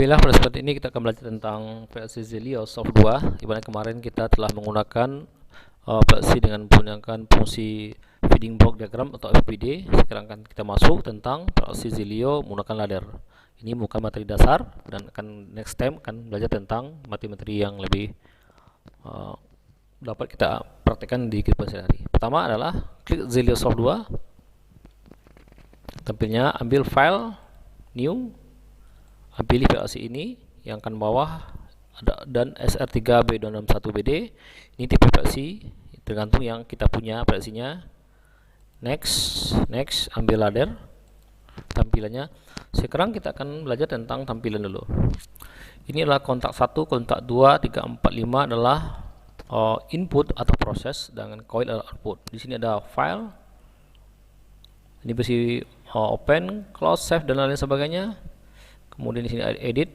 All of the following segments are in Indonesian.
Baiklah, pada seperti ini kita akan belajar tentang PLC Zelio Soft 2, di mana kemarin kita telah menggunakan PLC dengan menggunakan fungsi feeding block diagram atau FBD. Sekarang akan kita masuk tentang PLC Zelio menggunakan ladder. Ini bukan materi dasar, dan akan next time akan belajar tentang materi-materi yang lebih dapat kita praktekkan di kehidupan sehari-hari. Pertama adalah klik Zelio Soft 2. Tampilnya ambil file new, pilih PLC ini yang akan bawah ada dan SR3B261BD. Ini tipe PLC tergantung yang kita punya PLC nya. Next, ambil ladder tampilannya. Sekarang kita akan belajar tentang tampilan dulu. Ini adalah kontak 1, kontak 2, 3, 4, 5 adalah input atau proses, dengan coil adalah output. Di sini ada file, ini bersih open, close, save dan lain sebagainya. Kemudian di sini ada edit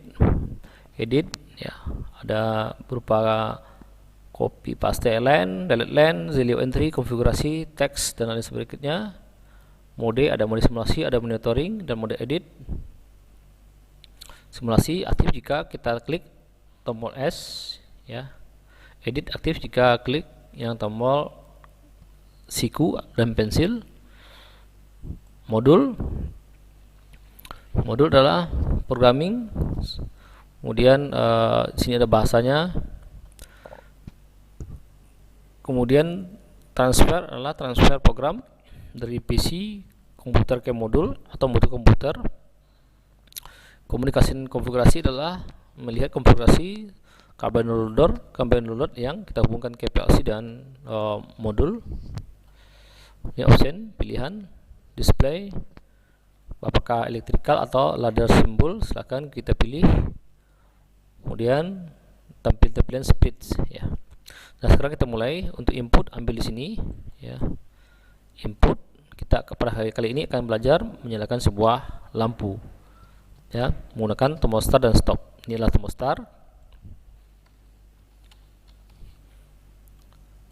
ya, ada berupa copy paste line, delete line, Zelio entry, konfigurasi, teks dan lain sebagainya. Mode, ada mode simulasi, ada monitoring dan mode edit. Simulasi aktif jika kita klik tombol S ya. Edit aktif jika klik yang tombol siku dan pensil. Modul adalah programming. Kemudian di sini ada bahasanya. Kemudian transfer adalah transfer program dari PC komputer ke modul atau modul komputer. Konfigurasi adalah melihat konfigurasi kabel download yang kita hubungkan ke PLC dan modul. Ini option pilihan display, apakah elektrikal atau ladder simbol, silahkan kita pilih. Kemudian tampilan speed ya. Nah, sekarang kita mulai. Untuk input ambil di sini ya. Input kita pada hari kali ini akan belajar menyalakan sebuah lampu ya, menggunakan tombol start dan stop. Inilah tombol start.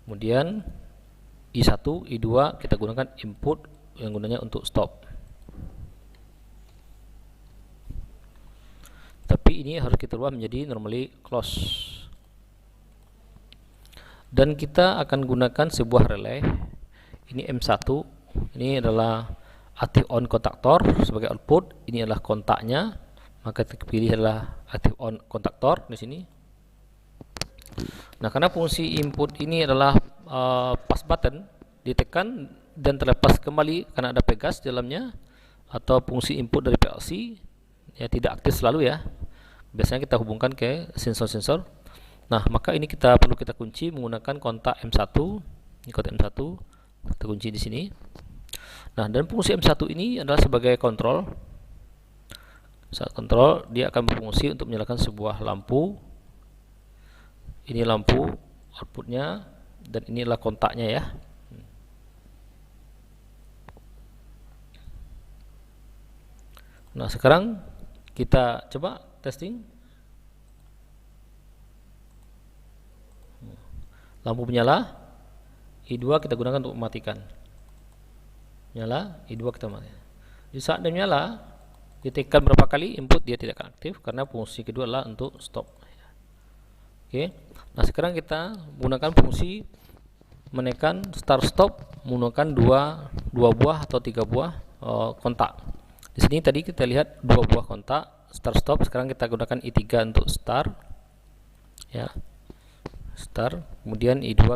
Kemudian I1, I2 kita gunakan input yang gunanya untuk stop. Tapi ini harus kita ubah menjadi normally close. Dan kita akan gunakan sebuah relay. Ini M1. Ini adalah aktif on kontaktor sebagai output. Ini adalah kontaknya. Maka kita pilih adalah aktif on kontaktor di sini. Nah, karena fungsi input ini adalah pass button, ditekan dan terlepas kembali karena ada pegas di dalamnya, atau fungsi input dari PLC ya tidak aktif selalu ya. Biasanya kita hubungkan ke sensor-sensor. Nah, maka ini perlu kita kunci menggunakan kontak M1. Ini kontak M1 kita kunci di sini. Nah, dan fungsi M1 ini adalah sebagai kontrol. Saat kontrol, dia akan berfungsi untuk menyalakan sebuah lampu. Ini lampu outputnya, dan inilah kontaknya ya. Nah, sekarang kita coba testing. Lampu menyala, I2 kita gunakan untuk mematikan. Nyala, I2 kita matikan. Di saat dia menyala, ditekan berapa kali input dia tidak akan aktif karena fungsi kedua adalah untuk stop. Oke. Nah, sekarang kita menggunakan fungsi menekan start stop menggunakan dua buah atau 3 buah kontak. Di sini tadi kita lihat 2 buah kontak start stop. Sekarang kita gunakan I3 untuk start ya, start. Kemudian I4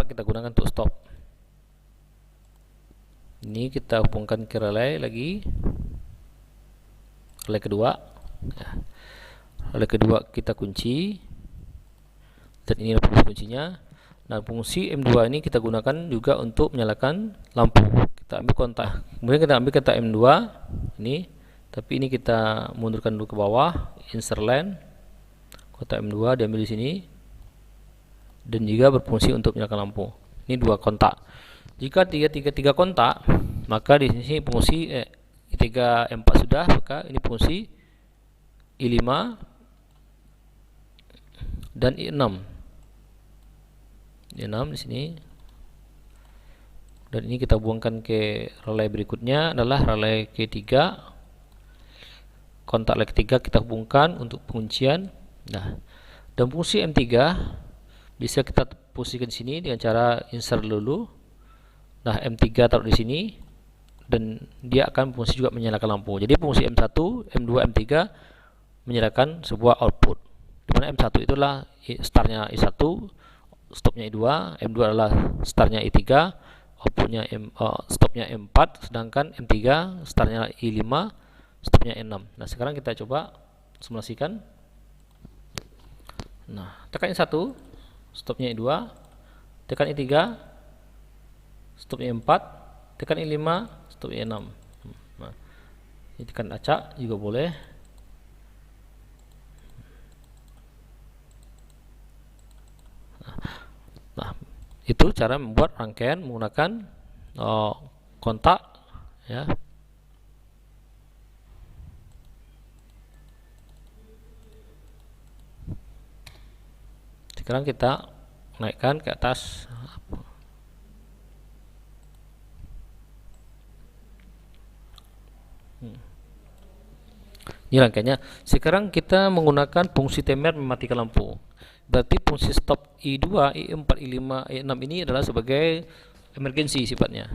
kita gunakan untuk stop. Ini kita hubungkan ke relay lagi, relay kedua ya. Relay kedua kita kunci, dan ini adalah kuncinya. Nah, fungsi M2 ini kita gunakan juga untuk menyalakan lampu. Kita ambil kontak, kemudian kita ambil kontak M2 ini, tapi ini kita mundurkan dulu ke bawah. Insert line, kontak M2 diambil di sini, dan juga berfungsi untuk menyalakan lampu. Ini 2 kontak. Jika 3 kontak, maka di sini fungsi I3 M4 sudah, maka ini fungsi I5 dan I6. I6 di sini. Dan ini kita buangkan ke relay berikutnya adalah relay K3. kontak leg 3 kita hubungkan untuk penguncian. Nah, dan fungsi M3 bisa kita posisikan di sini dengan cara insert dulu. Nah, M3 taruh di sini dan dia akan fungsi juga menyalakan lampu. Jadi fungsi M1, M2, M3 menyalakan sebuah output. Di mana M1 itulah startnya I1, stopnya I2, M2 adalah startnya I3, outputnya stopnya M4, sedangkan M3 startnya I5, stopnya E6. Nah, sekarang kita coba simulasikan. Nah, tekan I1, stopnya I2, tekan I3, stopnya I4, tekan I5, stop E6. Nah, ini tekan acak juga boleh. Nah, itu cara membuat rangkaian menggunakan kontak, ya. Sekarang kita naikkan ke atas. Ini rangkaiannya. Sekarang kita menggunakan fungsi timer mematikan lampu. Berarti fungsi stop I2, I4, I5, I6 ini adalah sebagai emergensi sifatnya.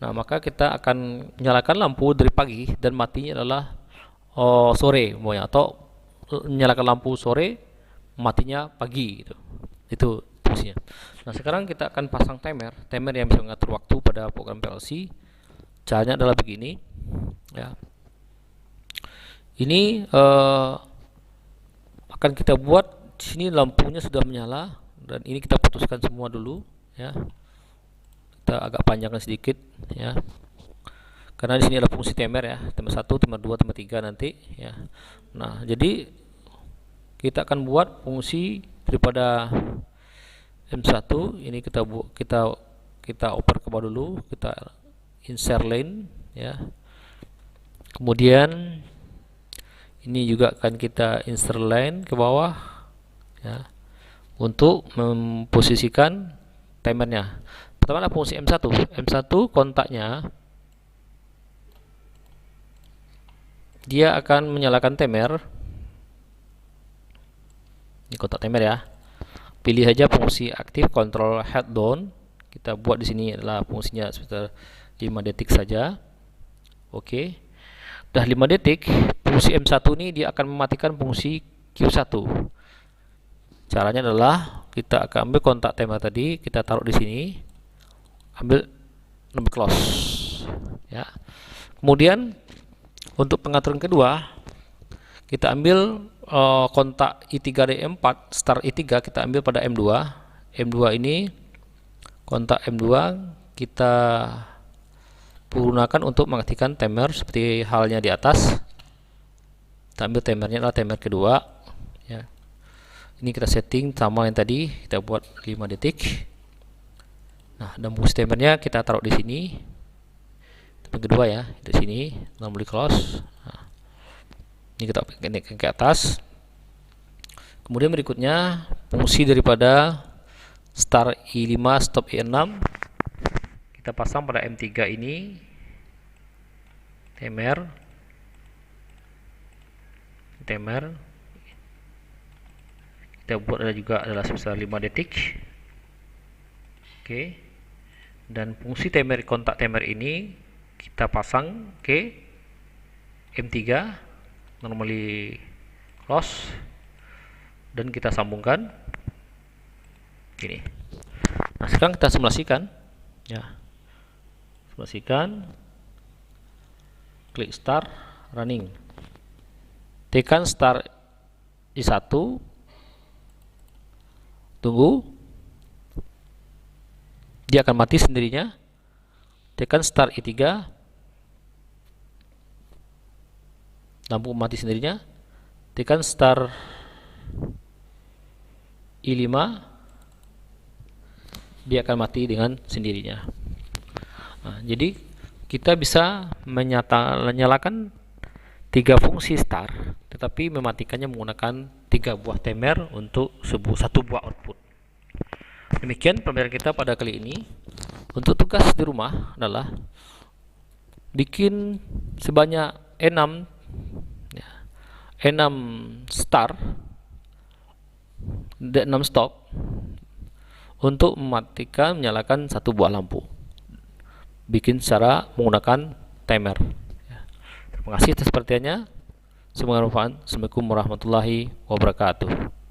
Nah, maka kita akan menyalakan lampu dari pagi dan matinya adalah sore, atau menyalakan lampu sore, matinya pagi gitu. Itu fungsinya. Nah, sekarang kita akan pasang timer yang bisa mengatur waktu pada program PLC. Caranya adalah begini, ya. Ini akan kita buat di sini lampunya sudah menyala dan ini kita putuskan semua dulu, ya. Kita agak panjangkan sedikit, ya. Karena di sini ada fungsi timer, ya, timer 1, timer 2, timer 3 nanti, ya. Nah, jadi kita akan buat fungsi daripada M1 ini kita oper ke bawah dulu, kita insert line, ya. Kemudian ini juga akan kita insert line ke bawah, ya, untuk memposisikan timernya. Pertama adalah fungsi M1. M1 kontaknya dia akan menyalakan timer. Ini kontak timer, ya. Pilih saja fungsi aktif control head down. Kita buat di sini adalah fungsinya sekitar 5 detik saja. Oke. Dah 5 detik, fungsi M1 ini dia akan mematikan fungsi Q1. Caranya adalah kita akan ambil kontak timer tadi, kita taruh di sini, ambil nomor close, ya. Kemudian untuk pengaturan kedua, kita ambil kontak I3 dan M4, start I3 kita ambil pada M2. M2 ini kontak M2 kita gunakan untuk mengaktifkan timer seperti halnya di atas. Kita ambil timernya adalah timer kedua, ya. Ini kita setting sama yang tadi, kita buat 5 detik. Nah, dan fungsi timernya kita taruh di sini. Timer kedua, ya, di sini, normally close. Nah, ini kita naikkan ke atas. Kemudian berikutnya fungsi daripada start I5, stop I6 kita pasang pada M3 ini, timer kita buat juga adalah sebesar 5 detik. Oke. Dan fungsi timer kontak timer ini kita pasang ke M3 normally close dan kita sambungkan gini. Nah, sekarang kita simulasikan, ya. Simulasikan, klik start, running, tekan start I1, tunggu, dia akan mati sendirinya. Tekan start I3, lampu mati sendirinya. Tekan start I5, dia akan mati dengan sendirinya. Nah, jadi kita bisa menyalakan 3 fungsi start, tetapi mematikannya menggunakan 3 buah timer untuk satu buah output. Demikian pembelajaran kita pada kali ini. Untuk tugas di rumah adalah bikin sebanyak 6, ya, 6 start, 6 stop untuk mematikan menyalakan satu buah lampu. Bikin secara menggunakan timer. Terima kasih atas perhatiannya. Semoga bermanfaat. Assalamualaikum warahmatullahi wabarakatuh.